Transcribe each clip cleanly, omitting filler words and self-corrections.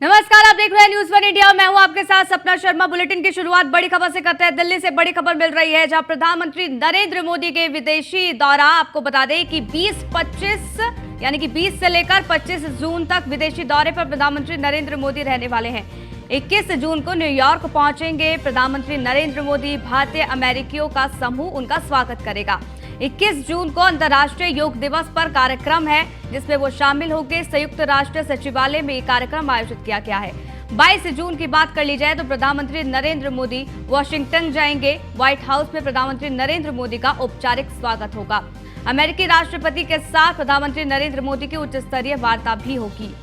नमस्कार, आप देख रहे हैं न्यूज वन इंडिया। मैं हूं आपके साथ सपना शर्मा। बुलेटिन की शुरुआत बड़ी खबर से करते हैं। दिल्ली से बड़ी खबर मिल रही है, जहां प्रधानमंत्री नरेंद्र मोदी के विदेशी दौरा। आपको बता दें कि 20-25 यानी कि 20 से लेकर 25 जून तक विदेशी दौरे पर प्रधानमंत्री नरेंद्र मोदी रहने वाले हैं। 21 जून को न्यूयॉर्क पहुंचेंगे प्रधानमंत्री नरेंद्र मोदी। भारतीय अमेरिकियों का समूह उनका स्वागत करेगा। 21 जून को अंतर्राष्ट्रीय योग दिवस पर कार्यक्रम है, जिसमें वो शामिल होंगे। संयुक्त राष्ट्र सचिवालय में ये कार्यक्रम आयोजित किया गया है। 22 जून की बात कर ली जाए तो प्रधानमंत्री नरेंद्र मोदी वॉशिंगटन जाएंगे। व्हाइट हाउस में प्रधानमंत्री नरेंद्र मोदी का औपचारिक स्वागत होगा। अमेरिकी राष्ट्रपति के साथ प्रधानमंत्री नरेंद्र मोदी की उच्च स्तरीय वार्ता भी होगी।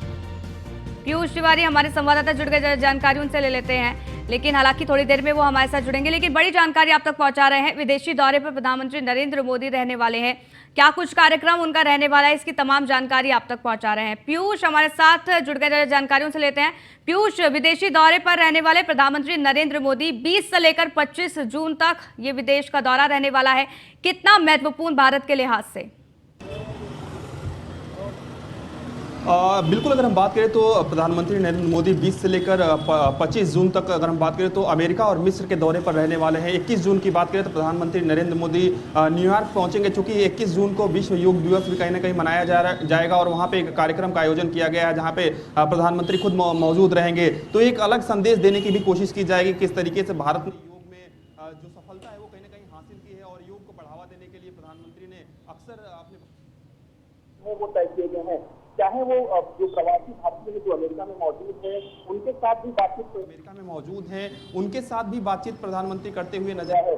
पीयूष तिवारी हमारे संवाददाता जुड़ गए, जानकारी उनसे ले लेते हैं। लेकिन हालांकि थोड़ी देर में वो हमारे साथ जुड़ेंगे, लेकिन बड़ी जानकारी आप तक पहुंचा रहे हैं। विदेशी दौरे पर प्रधानमंत्री नरेंद्र मोदी रहने वाले हैं। क्या कुछ कार्यक्रम उनका रहने वाला है, इसकी तमाम जानकारी आप तक पहुंचा रहे हैं। पीयूष हमारे साथ जुड़ गए, जानकारी उनसे लेते हैं। पीयूष, विदेशी दौरे पर रहने वाले प्रधानमंत्री नरेंद्र मोदी 20 से लेकर 25 जून तक ये विदेश का दौरा रहने वाला है। कितना महत्वपूर्ण भारत के लिहाज से? बिल्कुल, अगर हम बात करें तो प्रधानमंत्री नरेंद्र मोदी 20 से लेकर 25 जून तक अगर हम बात करें तो अमेरिका और मिस्र के दौरे पर रहने वाले हैं। 21 जून की बात करें तो प्रधानमंत्री नरेंद्र मोदी न्यूयॉर्क पहुंचेंगे, चूंकि 21 जून को विश्व योग दिवस भी कहीं ना कहीं मनाया जाएगा और वहां पे एक कार्यक्रम का आयोजन किया गया है, जहां पे प्रधानमंत्री खुद मौजूद रहेंगे। तो एक अलग संदेश देने की भी कोशिश की जाएगी किस तरीके से भारत ने योग में जो सफलता है वो कहीं ना कहीं हासिल की है और योग को बढ़ावा देने के लिए प्रधानमंत्री ने अक्सर अपने वो तय किए गए हैं। चाहे वो जो प्रवासी भारतीय जो अमेरिका में मौजूद है उनके साथ भी बातचीत प्रधानमंत्री करते हुए नजर आए।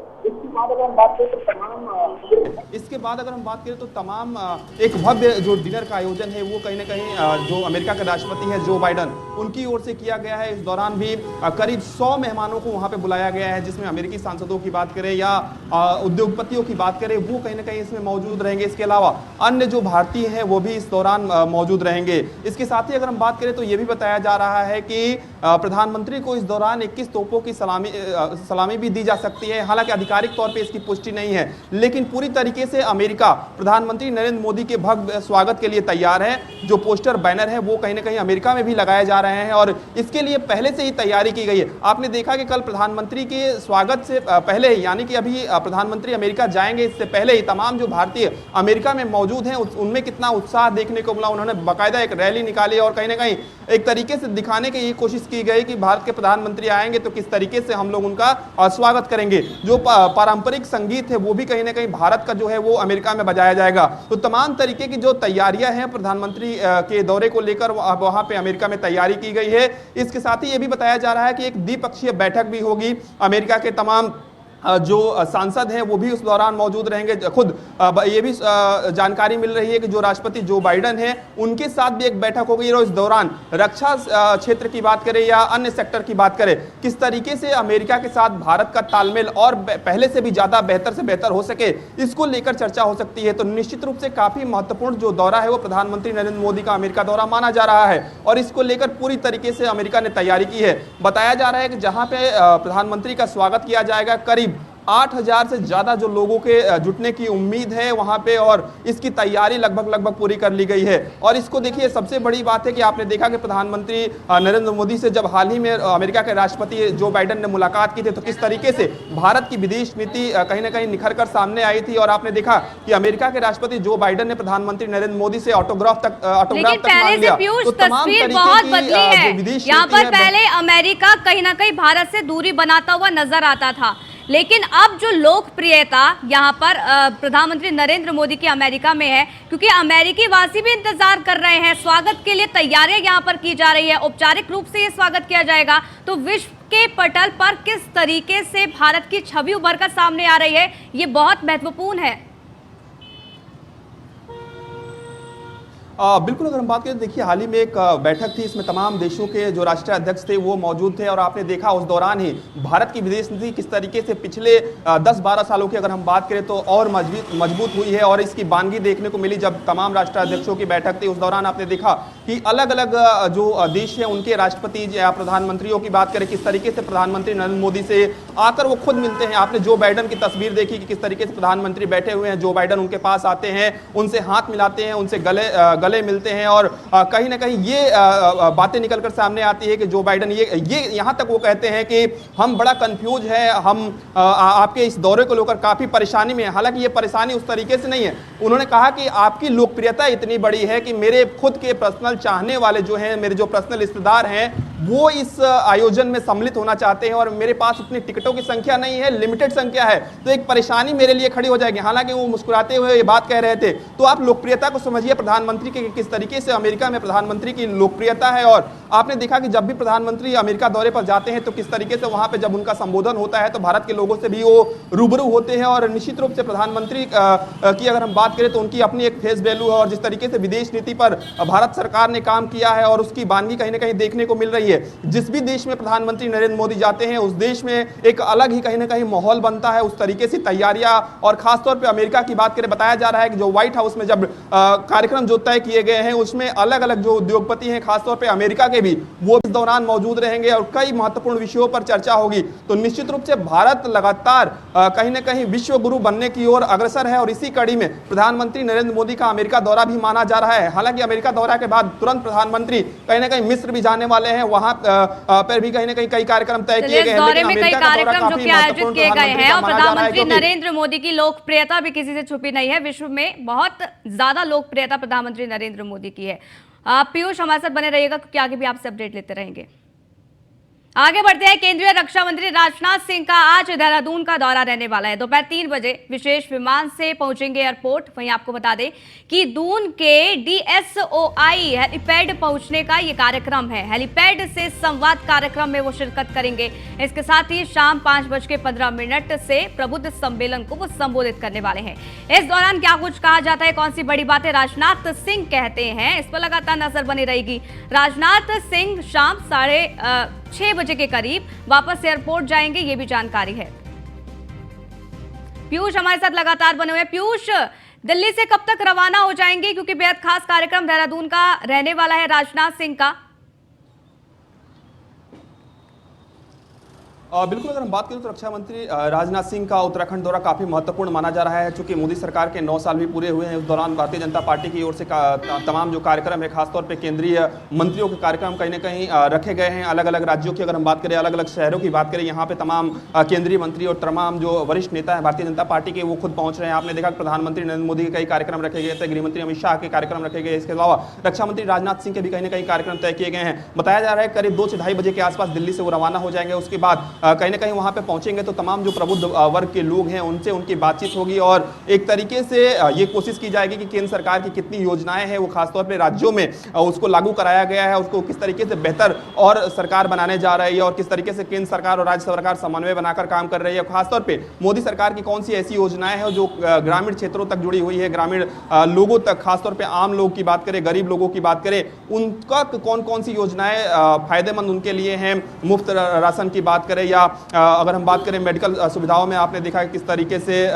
इसके बाद अगर हम बात करें तो तमाम एक भव्य जो डिनर का आयोजन है वो कहीं ना कहीं जो अमेरिका के राष्ट्रपति हैं जो बाइडन, उनकी ओर से किया गया है। इस दौरान भी करीब 100 मेहमानों को वहां पे बुलाया गया है, जिसमें अमेरिकी सांसदों की बात करें या उद्योगपतियों की बात करें, वो कहीं ना कहीं इसमें मौजूद रहेंगे। इसके अलावा अन्य जो भारतीय हैं वो भी इस दौरान मौजूद रहेंगे। इसके साथ ही अगर हम बात करें तो यह भी बताया जा रहा है कि प्रधानमंत्री को इस दौरान 21 तोपों की सलामी भी दी जा सकती है। हालांकि आधिकारिक तौर पे इसकी पुष्टि नहीं है, लेकिन पूरी तरीके से अमेरिका प्रधानमंत्री नरेंद्र मोदी के भव्य स्वागत के लिए तैयार है। जो पोस्टर बैनर है वो कहीं ना कहीं अमेरिका में भी लगाए जा रहे हैं और इसके लिए पहले से ही तैयारी की गई है। आपने देखा कि कल प्रधानमंत्री के स्वागत से पहले ही, यानी कि अभी प्रधानमंत्री अमेरिका जाएंगे, इससे पहले ही तमाम जो भारतीय अमेरिका में मौजूद हैं उनमें कितना उत्साह देखने को मिला। उन्होंने बाकायदा एक रैली निकाली और कहीं ना कहीं एक तरीके से दिखाने की ये कोशिश की गई कि भारत के प्रधानमंत्री आएंगे तो किस तरीके से हम लोग उनका स्वागत करेंगे। जो पारंपरिक संगीत है वो भी कहीं ना कहीं भारत का जो है वो अमेरिका में बजाया जाएगा। तो तमाम तरीके की जो तैयारियां हैं प्रधानमंत्री के दौरे को लेकर वहां पे अमेरिका में तैयारी की गई है। इसके साथ ही ये भी बताया जा रहा है कि एक द्विपक्षीय बैठक भी होगी। अमेरिका के तमाम जो सांसद हैं वो भी उस दौरान मौजूद रहेंगे। खुद ये भी जानकारी मिल रही है कि जो राष्ट्रपति जो बाइडन हैं उनके साथ भी एक बैठक होगी और इस दौरान रक्षा क्षेत्र की बात करें या अन्य सेक्टर की बात करें, किस तरीके से अमेरिका के साथ भारत का तालमेल और पहले से भी ज्यादा बेहतर से बेहतर हो सके, इसको लेकर चर्चा हो सकती है। तो निश्चित रूप से काफी महत्वपूर्ण जो दौरा है वो प्रधानमंत्री नरेंद्र मोदी का अमेरिका दौरा माना जा रहा है और इसको लेकर पूरी तरीके से अमेरिका ने तैयारी की है। बताया जा रहा है कि जहां पे प्रधानमंत्री का स्वागत किया जाएगा, करीब 8000 से ज्यादा जो लोगों के जुटने की उम्मीद है वहां पे और इसकी तैयारी लगभग पूरी कर ली गई है। और इसको देखिए, सबसे बड़ी बात है कि आपने देखा कि प्रधानमंत्री नरेंद्र मोदी से जब हाल ही में अमेरिका के राष्ट्रपति जो बाइडन ने मुलाकात की थी तो किस तरीके से भारत की विदेश नीति कहीं ना कहीं निखर कर सामने आई थी। और आपने देखा कि अमेरिका के राष्ट्रपति जो बाइडन ने प्रधानमंत्री नरेंद्र मोदी से ऑटोग्राफ तक मांग लिया। तो तस्वीर बहुत बदली है। यहाँ पर पहले अमेरिका कहीं ना कहीं भारत से दूरी बनाता हुआ नजर आता था, लेकिन अब जो लोकप्रियता यहाँ पर प्रधानमंत्री नरेंद्र मोदी की अमेरिका में है, क्योंकि अमेरिकी वासी भी इंतजार कर रहे हैं। स्वागत के लिए तैयारियां यहाँ पर की जा रही है, औपचारिक रूप से ये स्वागत किया जाएगा। तो विश्व के पटल पर किस तरीके से भारत की छवि उभर कर सामने आ रही है, ये बहुत महत्वपूर्ण है। बिल्कुल, अगर हम बात करें, देखिए हाल ही में एक बैठक थी, इसमें तमाम देशों के जो राष्ट्रीय अध्यक्ष थे वो मौजूद थे और आपने देखा उस दौरान ही भारत की विदेश नीति किस तरीके से पिछले 10-12 सालों की अगर हम बात करें तो और मजबूत हुई है और इसकी बानगी देखने को मिली। जब तमाम राष्ट्रीय अध्यक्षों की बैठक थी उस दौरान आपने देखा कि अलग अलग जो देश है उनके राष्ट्रपति या प्रधानमंत्रियों की बात करें, किस तरीके से प्रधानमंत्री नरेंद्र मोदी से आकर वो खुद मिलते हैं। आपने जो बाइडेन की तस्वीर देखी कि किस तरीके से प्रधानमंत्री बैठे हुए हैं, जो बाइडेन उनके पास आते हैं, उनसे हाथ मिलाते हैं, उनसे गले मिलते हैं और कहीं ना कहीं ये बातें निकलकर सामने आती है कि जो बाइडेन ये यहां तक वो कहते हैं कि हम बड़ा कंफ्यूज है, हम आपके इस दौरे को लेकर काफी परेशानी में है। हालांकि ये परेशानी उस तरीके से नहीं है। उन्होंने कहा कि आपकी लोकप्रियता इतनी बड़ी है कि मेरे खुद के पर्सनल चाहने वाले जो हैं, मेरे जो पर्सनल रिश्तेदार हैं, वो इस आयोजन में सम्मिलित होना चाहते हैं और मेरे पास उतनी टिकटों की संख्या नहीं है, लिमिटेड संख्या है, तो एक परेशानी मेरे लिए खड़ी हो जाएगी। हालांकि वो मुस्कुराते हुए ये बात कह रहे थे। तो आप लोकप्रियता को समझिए प्रधानमंत्री के, किस तरीके से अमेरिका में प्रधानमंत्री की लोकप्रियता है। और आपने देखा कि जब भी प्रधानमंत्री अमेरिका दौरे पर जाते हैं तो किस तरीके से वहां पे जब उनका संबोधन होता है तो भारत के लोगों से भी वो रूबरू होते हैं। और निश्चित रूप से प्रधानमंत्री की अगर हम बात करें तो उनकी अपनी एक फेस वैल्यू है और जिस तरीके से विदेश नीति पर भारत सरकार ने काम किया है और उसकी बानगी कहीं ना कहीं देखने को मिल रही है। जिस भी देश में प्रधानमंत्री नरेंद्र मोदी जाते हैं उस देश में एक अलग ही कहीं ना कहीं माहौल बनता है, उस तरीके से तैयारियां। और खासतौर पे अमेरिका की बात करें, बताया जा रहा है कि जो व्हाइट हाउस में जब कार्यक्रम जो तय किए गए हैं उसमें अलग अलग जो उद्योगपति हैं, खासतौर पे अमेरिका के भी, वो इस दौरान मौजूद रहेंगे और कई महत्वपूर्ण विषयों पर चर्चा होगी। तो निश्चित रूप से भारत लगातार कहीं ना कहीं विश्व गुरु बनने की ओर अग्रसर है और इसी कड़ी में प्रधानमंत्री नरेंद्र मोदी का अमेरिका दौरा भी माना जा रहा है। हालांकि अमेरिका दौरा के बाद तुरंत प्रधानमंत्री कहीं ना कहीं मिस्र भी जाने वाले हैं, वहां पर भी कहीं ना कहीं कई कार्यक्रम तय किए गए हैं। दौरे में कई कार्यक्रम जो कि आयोजित किए गए हैं और प्रधानमंत्री नरेंद्र मोदी की लोकप्रियता भी किसी से छुपी नहीं है। विश्व में बहुत ज्यादा लोकप्रियता प्रधानमंत्री नरेंद्र मोदी की है। आप पीयूष हमारे साथ बने रहिएगा क्योंकि आगे भी आपसे अपडेट लेते रहेंगे। आगे बढ़ते हैं। केंद्रीय रक्षा मंत्री राजनाथ सिंह का आज देहरादून का दौरा रहने वाला है। दोपहर 3 बजे विशेष विमान से पहुंचेंगे एयरपोर्ट। वहीं आपको बता दें कि दून के DSOI हेलीपैड पहुंचने का ये कार्यक्रम है। हेलीपैड से संवाद कार्यक्रम में वो शिरकत करेंगे। इसके साथ ही शाम 5:15 से प्रबुद्ध सम्मेलन को वो संबोधित करने वाले हैं। इस दौरान क्या कुछ कहा जाता है, कौन सी बड़ी बातें राजनाथ सिंह कहते हैं, इस पर लगातार नजर बनी रहेगी। राजनाथ सिंह शाम 6:30 बजे के करीब वापस एयरपोर्ट जाएंगे, ये भी जानकारी है। पीयूष हमारे साथ लगातार बने हुए। पीयूष, दिल्ली से कब तक रवाना हो जाएंगे, क्योंकि बेहद खास कार्यक्रम देहरादून का रहने वाला है राजनाथ सिंह का? बिल्कुल, अगर हम बात करें तो रक्षा मंत्री राजनाथ सिंह का उत्तराखंड दौरा काफी महत्वपूर्ण माना जा रहा है। चूंकि मोदी सरकार के 9 साल भी पूरे हुए हैं, उस दौरान भारतीय जनता पार्टी की ओर से तमाम जो कार्यक्रम है, खासतौर पे केंद्रीय मंत्रियों के कार्यक्रम कहीं ना कहीं रखे गए हैं। अलग अलग राज्यों की अगर हम बात करें, अलग अलग शहरों की बात करें, यहाँ पे तमाम केंद्रीय मंत्री और तमाम जो वरिष्ठ नेता है भारतीय जनता पार्टी के, वो खुद पहुंच रहे हैं। आपने देखा प्रधानमंत्री नरेंद्र मोदी के कई कार्यक्रम रखे गए थे, गृहमंत्री अमित शाह के कार्यक्रम रखे गए, इसके अलावा रक्षा मंत्री राजनाथ सिंह के भी कहीं ना कहीं कार्यक्रम तय किए गए हैं। बताया जा रहा है करीब 2 से 2:30 बजे के आसपास दिल्ली से वो रवाना हो जाएंगे। उसके बाद कहीं ना कहीं वहां पहुंचेंगे तो तमाम जो प्रबुद्ध वर्ग के लोग हैं उनसे उनकी बातचीत होगी और एक तरीके से ये कोशिश की जाएगी कि केंद्र सरकार की कितनी योजनाएं हैं वो खासतौर पे राज्यों में उसको लागू कराया गया है, उसको किस तरीके से बेहतर और सरकार बनाने जा रही है और किस तरीके से केंद्र सरकार और राज्य सरकार समन्वय बनाकर काम कर रही है। खासतौर पे मोदी सरकार की कौन सी ऐसी योजनाएं हैं जो ग्रामीण क्षेत्रों तक जुड़ी हुई है, ग्रामीण लोगों तक, खासतौर पर आम लोग की बात करें, गरीब लोगों की बात करें, उनका कौन कौन सी योजनाएं फायदेमंद उनके लिए हैं। मुफ्त राशन की बात करें या अगर हम बात करें मेडिकल सुविधाओं में, आपने देखा किस तरीके से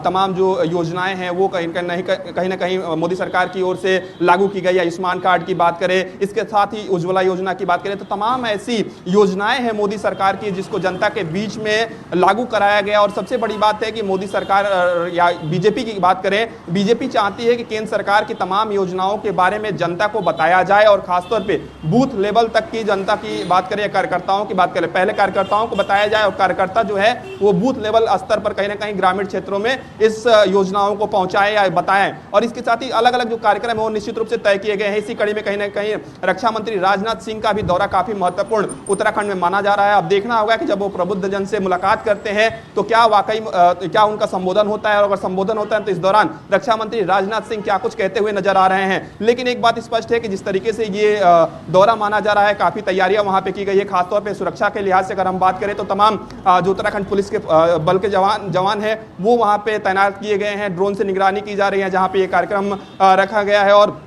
तमाम जो योजनाएं हैं वो कहीं ना कहीं मोदी सरकार की ओर से लागू की गई। आयुष्मान कार्ड की बात करें, इसके साथ ही उज्ज्वला योजना की बात करें, तो तमाम ऐसी योजनाएं हैं मोदी सरकार की जिसको जनता के बीच में लागू कराया गया। और सबसे बड़ी बात है कि मोदी सरकार या बीजेपी की बात करें, बीजेपी चाहती है कि केंद्र सरकार की तमाम योजनाओं के बारे में जनता को बताया जाए और खासतौर पर बूथ लेवल तक की जनता की बात करें, कार्यकर्ताओं की बात करें, पहले कार्यकर्ताओं को बताया जाए और कार्यकर्ता जो है वो बूथ लेवल स्तर पर कहीं ना कहीं ग्रामीण क्षेत्रों में इस योजनाओं को पहुंचाएं या बताएं। और इसके साथ ही अलग अलग जो कार्यक्रम है वो निश्चित रूप से तय किए गए हैं। इसी कड़ी में कहीं ना कहीं रक्षा मंत्री राजनाथ सिंह का भी दौरा काफी महत्वपूर्ण उत्तराखंड में माना जा रहा है। अब देखना होगा कि जब वो प्रबुद्ध जन से मुलाकात करते हैं तो क्या वाकई क्या उनका संबोधन होता है और अगर संबोधन होता है तो इस दौरान रक्षा मंत्री राजनाथ सिंह क्या कुछ कहते हुए नजर आ रहे हैं। लेकिन एक बात स्पष्ट है कि जिस तरीके से ये दौरा माना जा रहा है, काफी तैयारियां वहां पे की गई है। खासतौर पर सुरक्षा के लिहाज से अगर हम बात करें तो तमाम जो उत्तराखंड पुलिस के बल के जवान है वो वहां पे तैनात किए गए हैं। ड्रोन से निगरानी की जा रही है जहां पे ये कार्यक्रम रखा गया है और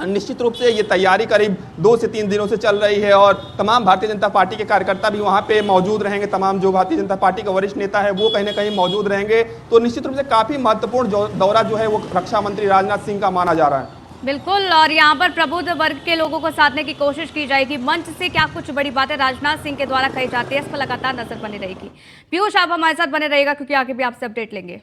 निश्चित रूप से ये तैयारी करीब 2 से 3 दिनों से चल रही है और तमाम भारतीय जनता पार्टी के कार्यकर्ता भी वहां पे मौजूद रहेंगे। तमाम जो भारतीय जनता पार्टी का वरिष्ठ नेता है वो कहीं ना कहीं मौजूद रहेंगे। तो निश्चित रूप से काफी महत्वपूर्ण दौरा जो है वो रक्षा मंत्री राजनाथ सिंह का माना जा रहा है। बिल्कुल, और यहाँ पर प्रबुद्ध वर्ग के लोगों को साधने की कोशिश की जाएगी। मंच से क्या कुछ बड़ी बातें राजनाथ सिंह के द्वारा कही जाती है, इस पर लगातार नजर बनी रहेगी। पीयूष, आप हमारे साथ बने रहिएगा क्योंकि आगे भी आपसे अपडेट लेंगे।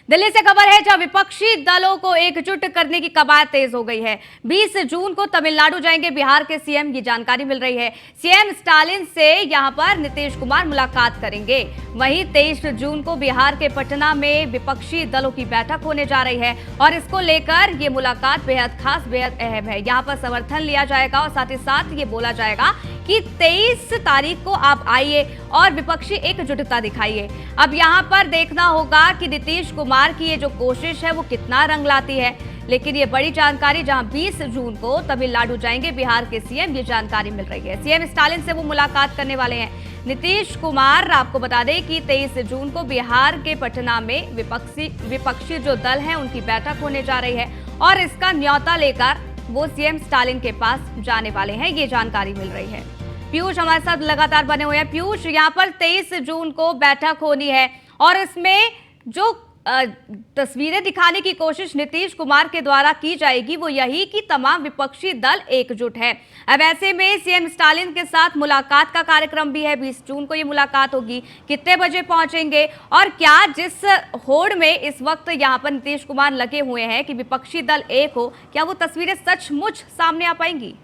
दिल्ली से खबर है जहां विपक्षी दलों को एकजुट करने की कवायद तेज हो गई है। 20 जून को तमिलनाडु जाएंगे बिहार के सीएम, ये जानकारी मिल रही है। सीएम स्टालिन से यहां पर नीतीश कुमार मुलाकात करेंगे। वहीं 23 जून को बिहार के पटना में विपक्षी दलों की बैठक होने जा रही है और इसको लेकर ये मुलाकात बेहद खास, बेहद अहम है। यहाँ पर समर्थन लिया जाएगा और साथ ही साथ ये बोला जाएगा कि 23 तारीख को आप आइए और विपक्षी एकजुटता दिखाइए। अब यहाँ पर देखना होगा कि नीतीश कुमार की ये जो कोशिश है वो कितना रंग लाती है। लेकिन ये बड़ी जानकारी, जहां 20 जून को तमिलनाडु जाएंगे बिहार के सीएम, ये जानकारी मिल रही है। सीएम स्टालिन से वो मुलाकात करने वाले हैं। नीतीश कुमार, आपको बता दें कि 23 जून को बिहार के पटना में विपक्षी जो दल हैं उनकी बैठक होने जा रही है और इसका न्योता लेकर वो सीएम स्टालिन के पास जाने वाले हैं, ये जानकारी मिल रही है। पीयूष हमारे साथ लगातार बने हुए हैं। पीयूष, यहाँ पर 23 जून को बैठक होनी है और इसमें जो तस्वीरें दिखाने की कोशिश नीतीश कुमार के द्वारा की जाएगी वो यही कि तमाम विपक्षी दल एकजुट है। अब ऐसे में सीएम स्टालिन के साथ मुलाकात का कार्यक्रम भी है। 20 जून को ये मुलाकात होगी। कितने बजे पहुंचेंगे और क्या जिस होड़ में इस वक्त यहाँ पर नीतीश कुमार लगे हुए हैं कि विपक्षी दल एक हो, क्या वो तस्वीरें सचमुच सामने आ पाएंगी?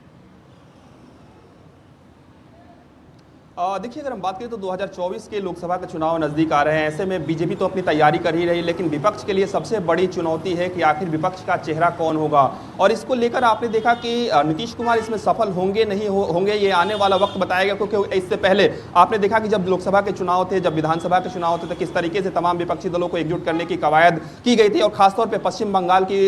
देखिए, अगर हम बात करें तो 2024 के लोकसभा के चुनाव नजदीक आ रहे हैं। ऐसे में बीजेपी तो अपनी तैयारी कर ही रही, लेकिन विपक्ष के लिए सबसे बड़ी चुनौती है कि आखिर विपक्ष का चेहरा कौन होगा। और इसको लेकर आपने देखा कि नीतीश कुमार इसमें सफल होंगे नहीं होंगे, ये आने वाला वक्त बताएगा। क्योंकि इससे पहले आपने देखा कि जब लोकसभा के चुनाव थे, जब विधानसभा के चुनाव थे, तो किस तरीके से तमाम विपक्षी दलों को एकजुट करने की कवायद की गई थी। और खासतौर पर पश्चिम बंगाल की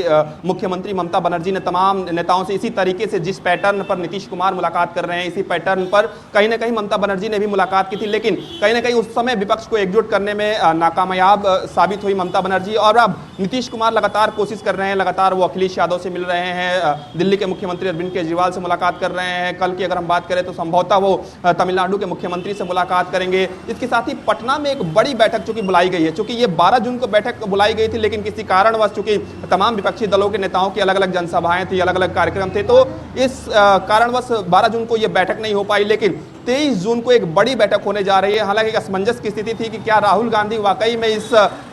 मुख्यमंत्री ममता बनर्जी ने तमाम नेताओं से इसी तरीके से, जिस पैटर्न पर नीतीश कुमार मुलाकात कर रहे हैं, इसी पैटर्न पर कहीं ना कहीं ममता बनर्जी ने भी मुलाकात की थी। लेकिन कहीं ना कहीं उस समय विपक्ष को एकजुट करने में नाकामयाब साबित हुई ममता बनर्जी। और अब नीतीश कुमार लगातार कोशिश कर रहे हैं, लगातार वो अखिलेश यादव से मिल रहे हैं, दिल्ली के मुख्यमंत्री अरविंद केजरीवाल से मुलाकात कर रहे हैं। कल की अगर हम बात करें तो संभवतः वो तमिलनाडु के मुख्यमंत्री से मुलाकात करेंगे। इसके साथ ही पटना में एक बड़ी बैठक चूंकि बुलाई गई है, चूंकि ये 12 जून को बैठक बुलाई गई थी, लेकिन किसी कारणवश चूंकि तमाम विपक्षी दलों के नेताओं की अलग अलग जनसभाएं थी, अलग अलग कार्यक्रम थे, तो इस कारणवश 12 जून को यह बैठक नहीं हो पाई। लेकिन 23 जून को एक बड़ी बैठक होने जा रही है। हालांकि एक असमंजस की स्थिति थी कि क्या राहुल गांधी वाकई में इस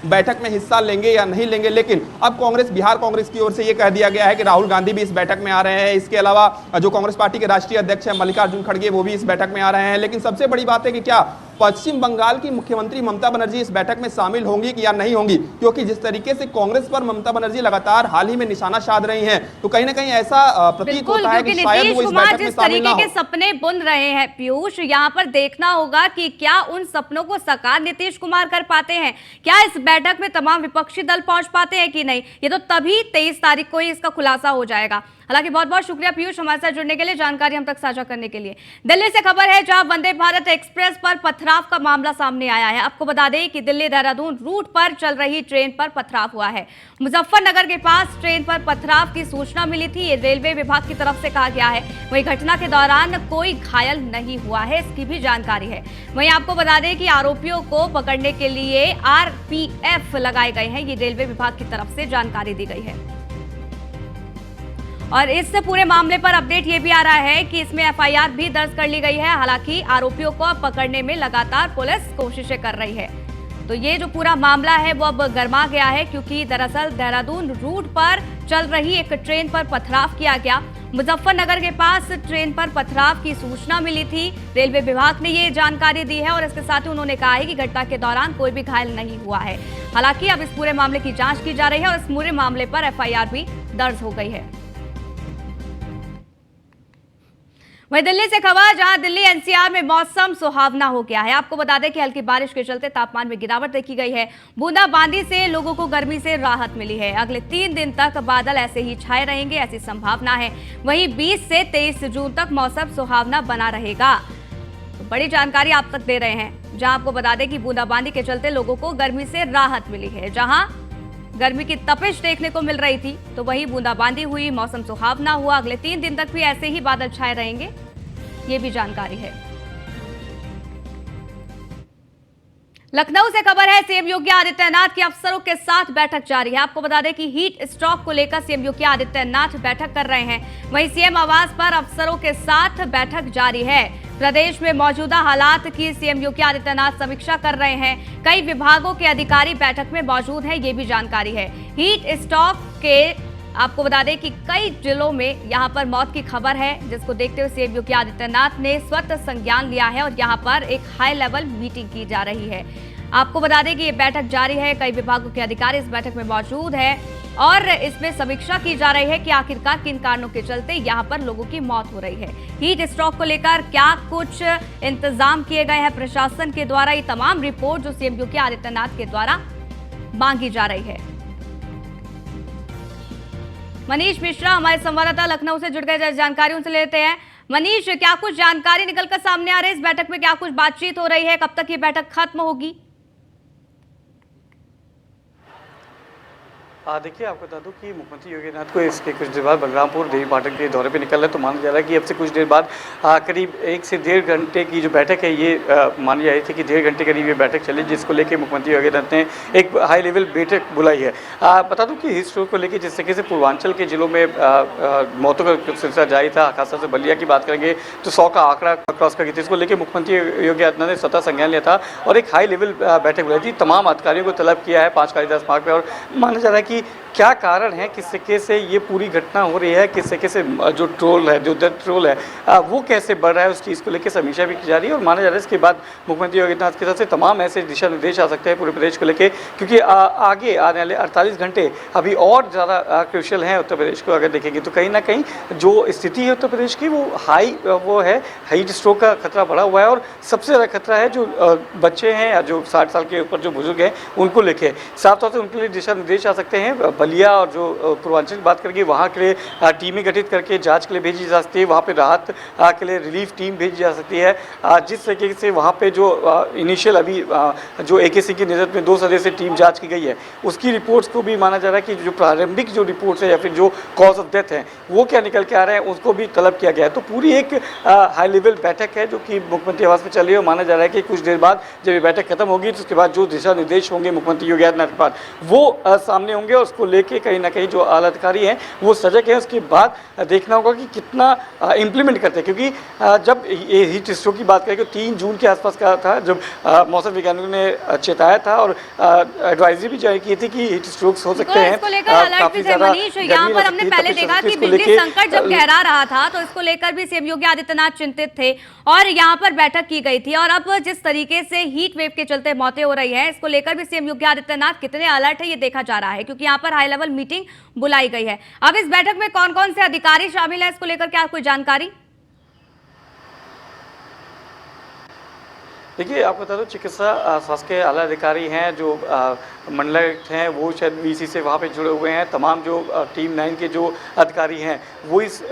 बैठक में हिस्सा लेंगे या नहीं लेंगे, लेकिन अब बिहार कांग्रेस की ओर से यह कह दिया गया है कि राहुल गांधी भी इस बैठक में आ रहे हैं। इसके अलावा जो कांग्रेस पार्टी के राष्ट्रीय अध्यक्ष हैं मल्लिकार्जुन खड़गे, वो भी इस बैठक में आ रहे हैं। लेकिन सबसे बड़ी बात है कि क्या पश्चिम बंगाल की मुख्यमंत्री ममता बनर्जी इस बैठक में शामिल होंगी या नहीं होंगी, क्योंकि जिस तरीके से कांग्रेस पर ममता बनर्जी लगातार हाल ही में निशाना साध रही हैं, तो कहीं ना कहीं ऐसा प्रतीत होता है कि शायद वो इस बैठक में शामिल ना हो। के सपने बुन रहे हैं पीयूष, यहाँ पर देखना होगा कि क्या उन सपनों को साकार नीतीश कुमार कर पाते हैं, क्या इस बैठक में तमाम विपक्षी दल पहुंच पाते हैं कि नहीं, ये तो तभी 23 तारीख को ही इसका खुलासा हो जाएगा। हालांकि बहुत बहुत शुक्रिया पीयूष हमारे साथ जुड़ने के लिए, जानकारी हम तक साझा करने के लिए। दिल्ली से खबर है जहां वंदे भारत एक्सप्रेस पर पथराव का मामला सामने आया है। आपको बता दें कि दिल्ली देहरादून रूट पर चल रही ट्रेन पर पथराव हुआ है। मुजफ्फरनगर के पास ट्रेन पर पथराव की सूचना मिली थी, ये रेलवे विभाग की तरफ से कहा गया है। वहीं घटना के दौरान कोई घायल नहीं हुआ है, इसकी भी जानकारी है। वहीं आपको बता दें कि आरोपियों को पकड़ने के लिए RPF लगाए गए हैं, ये रेलवे विभाग की तरफ से जानकारी दी गई है। और इस पूरे मामले पर अपडेट ये भी आ रहा है कि इसमें FIR भी दर्ज कर ली गई है। हालांकि आरोपियों को पकड़ने में लगातार पुलिस कोशिशें कर रही है। तो ये जो पूरा मामला है वो अब गर्मा गया है, क्योंकि दरअसल देहरादून रूट पर चल रही एक ट्रेन पर पथराव किया गया। मुजफ्फरनगर के पास ट्रेन पर पथराव की सूचना मिली थी, रेलवे विभाग ने ये जानकारी दी है और इसके साथ ही उन्होंने कहा है कि घटना के दौरान कोई भी घायल नहीं हुआ है। हालांकि अब इस पूरे मामले की जांच की जा रही है और इस पूरे मामले पर FIR भी दर्ज हो गई है। वहीं दिल्ली से खबर, जहां दिल्ली NCR में मौसम सुहावना हो गया है। आपको बता दें कि हल्की बारिश के चलते तापमान में गिरावट देखी गई है। बूंदाबांदी से लोगों को गर्मी से राहत मिली है। अगले 3 दिन तक बादल ऐसे ही छाए रहेंगे, ऐसी संभावना है। वहीं 20 से 23 जून तक मौसम सुहावना बना रहेगा। तो बड़ी जानकारी आप तक दे रहे हैं, जहां आपको बता दें कि बूंदाबांदी के चलते लोगों को गर्मी से राहत मिली है। जहां गर्मी की तपिश देखने को मिल रही थी, तो वही बूंदाबांदी हुई, मौसम सुहावना हुआ। अगले 3 दिन तक भी ऐसे ही बादल छाए रहेंगे, ये भी जानकारी है। लखनऊ से खबर है, सीएम योगी आदित्यनाथ की अफसरों के साथ बैठक जारी है। आपको बता दें कि हीट स्ट्रोक को लेकर सीएम योगी आदित्यनाथ बैठक कर रहे हैं। वहीं सीएम आवास पर अफसरों के साथ बैठक जारी है। प्रदेश में मौजूदा हालात की सीएम योगी आदित्यनाथ समीक्षा कर रहे हैं। कई विभागों के अधिकारी बैठक में मौजूद हैं, ये भी जानकारी है। हीट स्ट्रोक के आपको बता दें कि कई जिलों में यहां पर मौत की खबर है, जिसको देखते हुए सीएम योगी आदित्यनाथ ने स्वतः संज्ञान लिया है और यहां पर एक हाई लेवल मीटिंग की जा रही है। आपको बता दें कि ये बैठक जारी है। कई विभागों के अधिकारी इस बैठक में मौजूद हैं और इसमें समीक्षा की जा रही है कि आखिरकार किन कारणों के चलते यहां पर लोगों की मौत हो रही है। हीट स्ट्रोक को लेकर क्या कुछ इंतजाम किए गए हैं प्रशासन के द्वारा, ये तमाम रिपोर्ट जो सीएम योगी आदित्यनाथ के द्वारा मांगी जा रही है। मनीष मिश्रा हमारे संवाददाता लखनऊ से जुड़ गए, जानकारी उनसे लेते हैं। मनीष, क्या कुछ जानकारी निकलकर सामने आ रही है? इस बैठक में क्या कुछ बातचीत हो रही है? कब तक ये बैठक खत्म होगी? देखिए, आपको बता दूं कि मुख्यमंत्री योगी आदित्यनाथ को इसके कुछ देर बाद बलरामपुर देवी पाटन के दौरे पे निकल रहा है, तो माना जा रहा है कि अब से कुछ देर बाद करीब 1 से 1.5 घंटे की जो बैठक है, ये मानी जा रही थी कि 1.5 घंटे करीब ये बैठक चली, जिसको लेकर मुख्यमंत्री योगी आदित्यनाथ ने एक हाई लेवल बैठक बुलाई है। बता दूँ कि हीट स्ट्रोक को लेकर जिस तरीके से पूर्वांचल के जिलों में मौतों का सिलसिला जारी था, खासतौर से बलिया की बात करेंगे तो 100 का आंकड़ा क्रॉस कर गई थी। इसको लेकर मुख्यमंत्री योगी आदित्यनाथ ने स्वतः संज्ञान लिया था और एक हाई लेवल बैठक बुलाई थी। तमाम अधिकारियों को तलब किया है 5 कालिदास मार्ग पर, और माना जा रहा है कि क्या कारण है, किस तरीके से ये पूरी घटना हो रही है, किस तरीके से जो ट्रोल है, जो डेथ ट्रोल है वो कैसे बढ़ रहा है, उस चीज़ को लेकर समीक्षा भी की जा रही है। और माना जा रहा है इसके बाद मुख्यमंत्री योगी आदित्यनाथ की तरफ से तमाम ऐसे दिशा निर्देश आ सकते हैं पूरे प्रदेश को लेकर, क्योंकि आगे आने वाले 48 घंटे अभी और ज़्यादा क्रूशियल हैं उत्तर प्रदेश को अगर देखेंगे तो। कहीं ना कहीं जो स्थिति है उत्तर प्रदेश की वो है हीट स्ट्रोक का खतरा बढ़ा हुआ है, और सबसे ज़्यादा खतरा है जो बच्चे हैं या जो 60 साल के ऊपर जो बुजुर्ग हैं उनको लेके। साफ तौर से उनके लिए दिशा निर्देश आ सकते हैं। बलिया और जो पूर्वांचल की बात करेंगे वहाँ के लिए टीमें गठित करके जांच के लिए भेजी जा सकती है, वहाँ पे राहत के लिए रिलीफ टीम भेजी जा सकती है। जिस तरीके से वहाँ पे जो इनिशियल अभी जो AK सिंह की नेतृत्व में 2 सदस्यीय टीम जांच की गई है, उसकी रिपोर्ट्स को भी माना जा रहा है कि जो प्रारंभिक जो रिपोर्ट्स है या फिर जो कॉज ऑफ डेथ है वो क्या निकल के आ रहे हैं, उसको भी तलब किया गया है। तो पूरी एक हाई लेवल बैठक है जो कि मुख्यमंत्री आवास में चल रही है। माना जा रहा है कि कुछ देर बाद जब ये बैठक खत्म होगी तो उसके बाद जो दिशा निर्देश होंगे मुख्यमंत्री योगी आदित्यनाथ के पास वो सामने होंगे, और उसको लेके कहीं ना कहीं जो आला अधिकारी हैं वो सजग हैं। उसके बाद देखना होगा कि कितना इम्प्लीमेंट करते हैं, क्योंकि जब ये हीट स्ट्रोक की बात करें तो 3 जून के आसपास का था जब मौसम वैज्ञानिकों ने चेताया था और एडवाइजरी भी जारी की थी कि हीट स्ट्रोक्स हो सकते हैं। इसको लेकर अलर्ट भी थे मनीष। यहाँ पर हमने पहले देखा कि बिजली संकट जब गहरा रहा था तो इसको लेकर भी सीएम योगी आदित्यनाथ चिंतित थे और यहाँ पर बैठक की गई थी। और अब जिस तरीके से हीट वेव के चलते मौतें हो रही है, इसको लेकर भी सीएम योगी आदित्यनाथ कितने अलर्ट है ये देखा जा रहा है, क्योंकि यहाँ पर हाई लेवल मीटिंग बुलाई गई है। अब इस बैठक में कौन कौन से अधिकारी शामिल हैं, इसको लेकर क्या कोई जानकारी? देखिए, आपको बता दो चिकित्सा स्वास्थ्य के आला अधिकारी हैं जो मंडलायुक्त हैं, वो शायद VC से वहाँ पे जुड़े हुए हैं। तमाम जो टीम 9 के जो अधिकारी हैं वो इस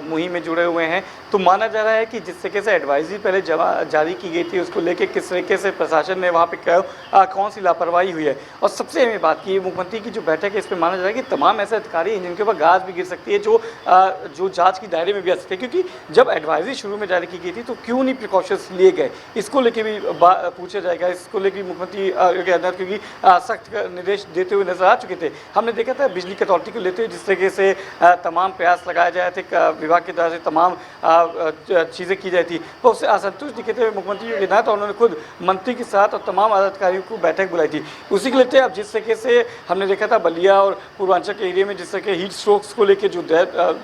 मुहिम में जुड़े हुए हैं। तो माना जा रहा है कि जिस तरीके से एडवाइजरी पहले जारी की गई थी उसको लेके किस तरीके से प्रशासन ने वहाँ पे कौन सी लापरवाही हुई है, और सबसे अहम बात की मुख्यमंत्री की जो बैठक है इसमें माना जा रहा है कि तमाम ऐसे अधिकारी हैं जिनके ऊपर गाज भी गिर सकती है, जो जाँच की दायरे में भी आ सकते हैं। क्योंकि जब एडवाइजरी शुरू में जारी की गई थी तो क्यों नहीं प्रिकॉशंस लिए गए, इसको लेके भी पूछा जाएगा। इसको लेकर मुख्यमंत्री योगी आदित्यनाथ क्योंकि सख्त निर्देश देते हुए नजर आ चुके थे। हमने देखा था बिजली कटौती को लेते हुए जिस तरीके से तमाम प्रयास लगाए जाए थे, विभाग की तरफ से तमाम चीज़ें की जाती, तो उससे असंतुष्ट दिखे थे मुख्यमंत्री योगी आदित्यनाथ, और उन्होंने खुद मंत्री के साथ और तमाम अधिकारियों को बैठक बुलाई थी। उसी के लेते अब जिस तरीके से हमने देखा था बलिया और पूर्वांचल के एरिया में जिस तरह के हीट स्ट्रोक्स को लेकर जो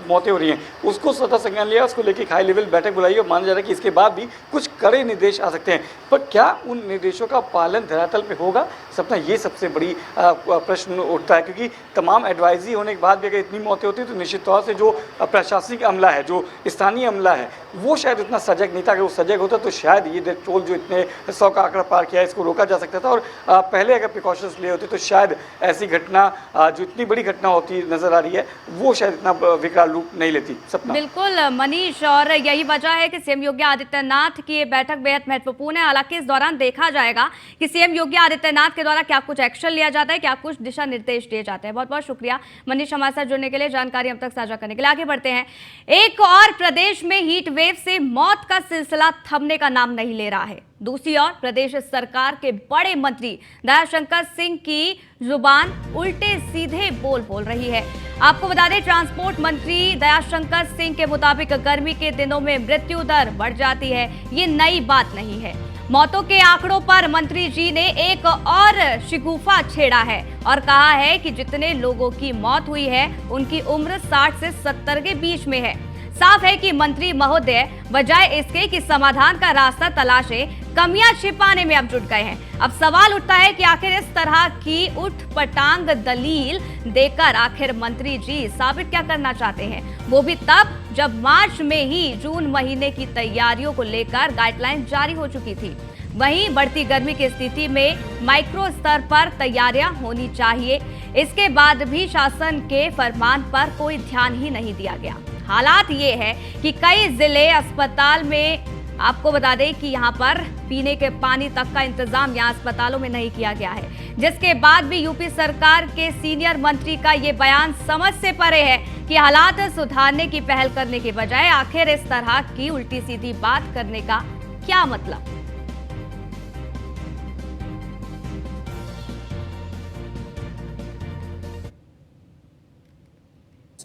मौतें हो रही हैं उसको स्वतः संज्ञान लिया, उसको लेकर हाई लेवल बैठक बुलाई और माना जा रहा है कि इसके बाद भी कुछ कड़े निर्देश आ सकते हैं। पर क्या उन निर्देशों का पालन धरातल पे होगा, सपना ये सबसे बड़ी प्रश्न उठता है। क्योंकि तमाम एडवाइजरी होने के बाद भी अगर इतनी मौतें होती तो निश्चित तौर से जो प्रशासनिक अमला है, जो स्थानीय अमला है, वो शायद इतना सजग नहीं था। अगर वो सजग होता तो शायद ये डेथ टोल जो इतने 100 का आंकड़ा पार किया इसको रोका जा सकता था, और पहले अगर प्रिकॉशंस लिए होते तो शायद ऐसी घटना जो इतनी बड़ी घटना होती नजर आ रही है वो शायद इतना विकराल रूप नहीं लेती। सपना बिल्कुल मनीष, और यही वजह है कि सीएम योगी आदित्यनाथ की ये बैठक बेहद महत्वपूर्ण है। हालांकि इस दौरान देखा जाएगा कि सीएम योगी आदित्यनाथ के द्वारा क्या कुछ एक्शन लिया जाता है, क्या कुछ दिशा निर्देश दिए जाते हैं। बहुत बहुत शुक्रिया मनीष हमारे साथ जुड़ने के लिए, जानकारी हम तक साझा करने के लिए। आगे बढ़ते हैं। एक और प्रदेश में हीट वेव से मौत का सिलसिला थमने का नाम नहीं ले रहा है। दूसरी ओर प्रदेश सरकार के बड़े मंत्री दयाशंकर सिंह की जुबान उल्टे सीधे बोल रही है। आपको बता दें, ट्रांसपोर्ट मंत्री दयाशंकर सिंह के मुताबिक गर्मी के दिनों में मृत्यु दर बढ़ जाती है। ये नई बात नहीं है। मौतों के आंकड़ों पर मंत्री जी ने एक और शिगुफा छेड़ा है और कहा है कि जितने लोगों की मौत हुई है उनकी उम्र 60 से 70 के बीच में है। साफ है कि मंत्री महोदय बजाय इसके कि समाधान का रास्ता तलाशे, कमियां छिपाने में अब जुट गए हैं। अब सवाल उठता है कि आखिर इस तरह की उठपटांग दलील देकर आखिर मंत्री जी साबित क्या करना चाहते हैं, वो भी तब जब मार्च में ही जून महीने की तैयारियों को लेकर गाइडलाइन जारी हो चुकी थी। वहीं बढ़ती गर्मी की स्थिति में माइक्रो स्तर पर तैयारियां होनी चाहिए। इसके बाद भी शासन के फरमान पर कोई ध्यान ही नहीं दिया गया। हालात ये है कि कई जिले अस्पताल में, आपको बता दें कि यहाँ पर पीने के पानी तक का इंतजाम यहाँ अस्पतालों में नहीं किया गया है, जिसके बाद भी यूपी सरकार के सीनियर मंत्री का ये बयान समझ से परे है कि हालात सुधारने की पहल करने के बजाय आखिर इस तरह की उल्टी सीधी बात करने का क्या मतलब।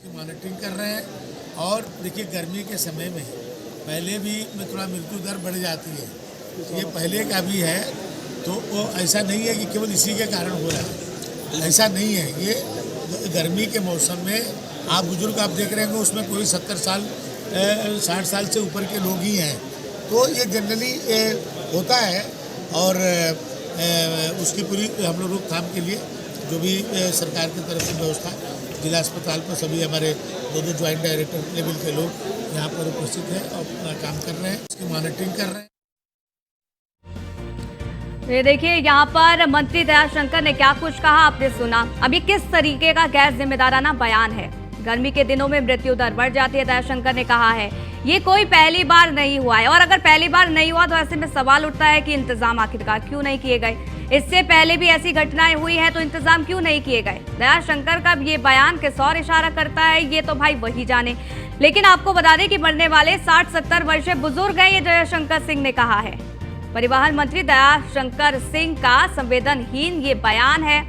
मॉनिटरिंग कर रहे हैं। और देखिए, गर्मी के समय में पहले भी में थोड़ा मृत्यु दर बढ़ जाती है, ये पहले का भी है। तो वो ऐसा नहीं है कि केवल इसी के कारण हो रहा है, ऐसा नहीं है। ये गर्मी के मौसम में आप बुजुर्ग आप देख रहे होंगे, उसमें कोई 70 साल 60 साल से ऊपर के लोग ही हैं। तो ये जनरली होता है। और उसकी पूरी हम लोग रोकथाम के लिए जो भी सरकार की तरफ से व्यवस्था, जिला अस्पताल पर सभी हमारे दो ज्वाइंट डायरेक्टर लेवल के लोग यहाँ पर उपस्थित हैं और काम कर रहे हैं, इसकी मॉनिटरिंग कर रहे हैं। ये देखिए, यहाँ पर मंत्री दयाशंकर ने क्या कुछ कहा, आपने सुना। अभी किस तरीके का गैर जिम्मेदाराना बयान है। गर्मी के दिनों में मृत्यु दर बढ़ जाती है, दयाशंकर ने कहा है। ये कोई पहली बार नहीं हुआ है, और अगर पहली बार नहीं हुआ तो ऐसे में सवाल उठता है कि इंतजाम आखिरकार क्यों नहीं किए गए। इससे पहले भी ऐसी घटनाएं हुई हैं तो इंतजाम क्यों नहीं किए गए। दयाशंकर का ये बयान किस और इशारा करता है, ये तो भाई वही जाने। लेकिन आपको बता दें कि मरने वाले 60-70 वर्षीय बुजुर्ग हैं, ये दयाशंकर सिंह ने कहा है। परिवहन मंत्री दयाशंकर सिंह का संवेदनहीन ये बयान है।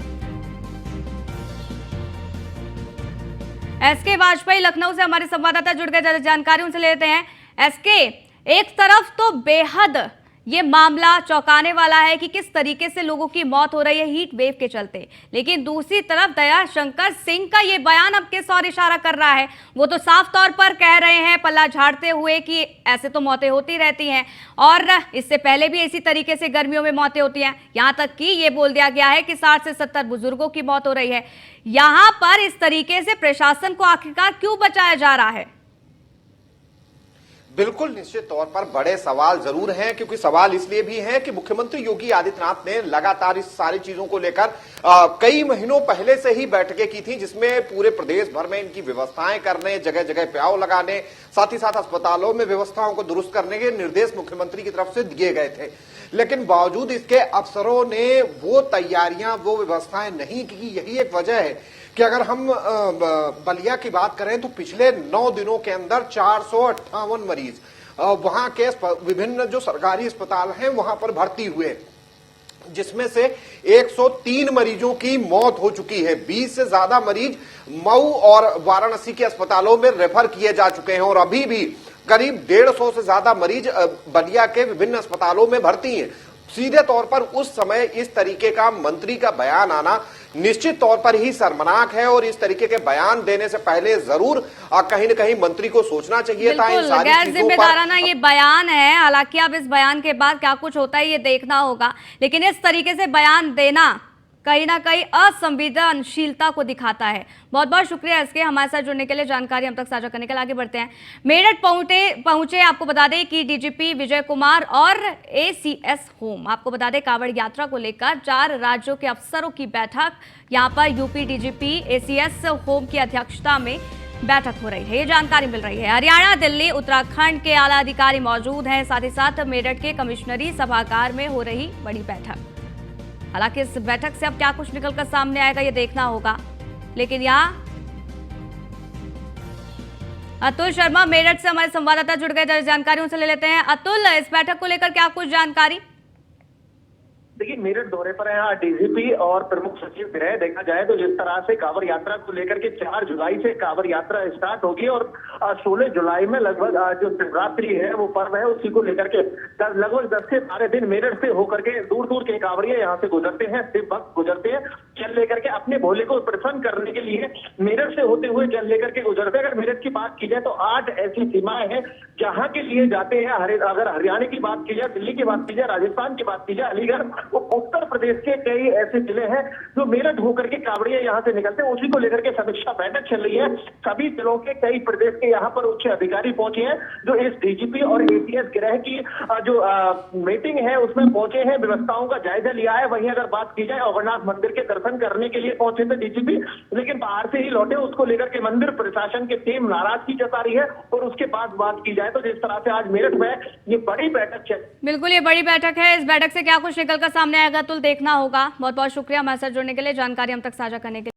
एसके वाजपेयी लखनऊ से हमारे संवाददाता जुड़ गए, जानकारी उनसे लेते हैं। एसके, एक तरफ तो बेहद ये मामला चौंकाने वाला है कि किस तरीके से लोगों की मौत हो रही है हीट वेव के चलते, लेकिन दूसरी तरफ दयाशंकर सिंह का ये बयान अब किस और इशारा कर रहा है। वो तो साफ तौर पर कह रहे हैं, पल्ला झाड़ते हुए, कि ऐसे तो मौतें होती रहती हैं और इससे पहले भी इसी तरीके से गर्मियों में मौतें होती हैं। यहाँ तक कि ये बोल दिया गया है कि 60 से 70 बुजुर्गों की मौत हो रही है। यहाँ पर इस तरीके से प्रशासन को आखिरकार क्यों बचाया जा रहा है? बिल्कुल, निश्चित तौर पर बड़े सवाल जरूर हैं, क्योंकि सवाल इसलिए भी हैं कि मुख्यमंत्री योगी आदित्यनाथ ने लगातार इस सारी चीजों को लेकर कई महीनों पहले से ही बैठकें की थी, जिसमें पूरे प्रदेश भर में इनकी व्यवस्थाएं करने, जगह जगह प्याऊ लगाने, साथ ही साथ अस्पतालों में व्यवस्थाओं को दुरुस्त करने के निर्देश मुख्यमंत्री की तरफ से दिए गए थे। लेकिन बावजूद इसके अफसरों ने वो तैयारियां, वो व्यवस्थाएं नहीं की। यही एक वजह है कि अगर हम बलिया की बात करें तो पिछले 9 दिनों के अंदर 458 मरीज वहां के विभिन्न जो सरकारी अस्पताल हैं वहां पर भर्ती हुए, जिसमें से 103 मरीजों की मौत हो चुकी है। 20 से ज्यादा मरीज मऊ और वाराणसी के अस्पतालों में रेफर किए जा चुके हैं और अभी भी करीब 150 से ज्यादा मरीज बलिया के विभिन्न अस्पतालों में भर्ती हैं। सीधे तौर पर उस समय इस तरीके का मंत्री का बयान आना निश्चित तौर पर ही शर्मनाक है और इस तरीके के बयान देने से पहले जरूर कहीं न कहीं मंत्री को सोचना चाहिए था इन सारी गैर चीजों जिम्मेदाराना ये बयान है। हालांकि अब इस बयान के बाद क्या कुछ होता है ये देखना होगा, लेकिन इस तरीके से बयान देना कहीं ना कहीं असंवेदनशीलता को दिखाता है। बहुत बहुत शुक्रिया इसके हमारे साथ जुड़ने के लिए, जानकारी हम तक साझा करने के लिए। आगे बढ़ते हैं। मेरठ पहुंचे आपको बता दें कि डीजीपी विजय कुमार और एसीएस होम, आपको बता दें कांवड़ यात्रा को लेकर 4 राज्यों के अफसरों की बैठक यहां पर यूपी डीजीपी एसीएस होम की अध्यक्षता में बैठक हो रही है, ये जानकारी मिल रही है। हरियाणा, दिल्ली, उत्तराखंड के आला अधिकारी मौजूद हैं, साथ ही साथ मेरठ के कमिश्नरी सभागार में हो रही बड़ी बैठक। हालांकि इस बैठक से अब क्या कुछ निकलकर सामने आएगा ये देखना होगा, लेकिन यहाँ अतुल शर्मा मेरठ से हमारे संवाददाता जुड़ गए, जानकारी उनसे ले लेते हैं। अतुल, इस बैठक को लेकर क्या कुछ जानकारी? देखिए, मेरठ दौरे पर यहाँ डीजीपी और प्रमुख सचिव गृह देखा जाए तो जिस तरह से कांवड़ यात्रा को लेकर के 4 जुलाई से कांवड़ यात्रा स्टार्ट होगी और 16 जुलाई में लगभग जो शिवरात्रि है वो पर्व है, उसी को लेकर के लगभग 10 से 12 दिन मेरठ से होकर के दूर दूर के कांवड़िए यहाँ से गुजरते हैं, शिव भक्त गुजरते हैं जल लेकर के अपने भोले को प्रसन्न करने के लिए मेरठ से होते हुए जल लेकर के गुजरते हैं। अगर मेरठ की बात की जाए तो 8 ऐसी सीमाएं हैं जहां के लिए जाते हैं। अगर हरियाणा की बात की जाए, दिल्ली की बात की जाए, राजस्थान की बात की जाए, अलीगढ़, वो उत्तर प्रदेश के कई ऐसे जिले हैं जो मेरठ होकर के कांवड़िए यहाँ से निकलते हैं। उसी को लेकर के समीक्षा बैठक चल रही है। सभी जिलों के कई प्रदेश के यहाँ पर उच्च अधिकारी पहुंचे हैं जो इस डीजीपी और एटीएस गृह की जो मीटिंग है उसमें पहुंचे हैं, व्यवस्थाओं का जायजा लिया है। वहीं अगर बात की जाए अमरनाथ मंदिर के दर्शन करने के लिए पहुंचे थे डीजीपी, लेकिन बाहर से ही लौटे। उसको लेकर के मंदिर प्रशासन की टीम नाराजगी जता रही है। और उसके बाद बात की जाए तो जिस तरह से आज मेरठ में ये बड़ी बैठक चल, बिल्कुल ये बड़ी बैठक है। इस बैठक से क्या कुछ निकल कर सामने आएगा तो देखना होगा। बहुत बहुत शुक्रिया हमारे साथ जुड़ने के लिए, जानकारी हम तक साझा करने के लिए।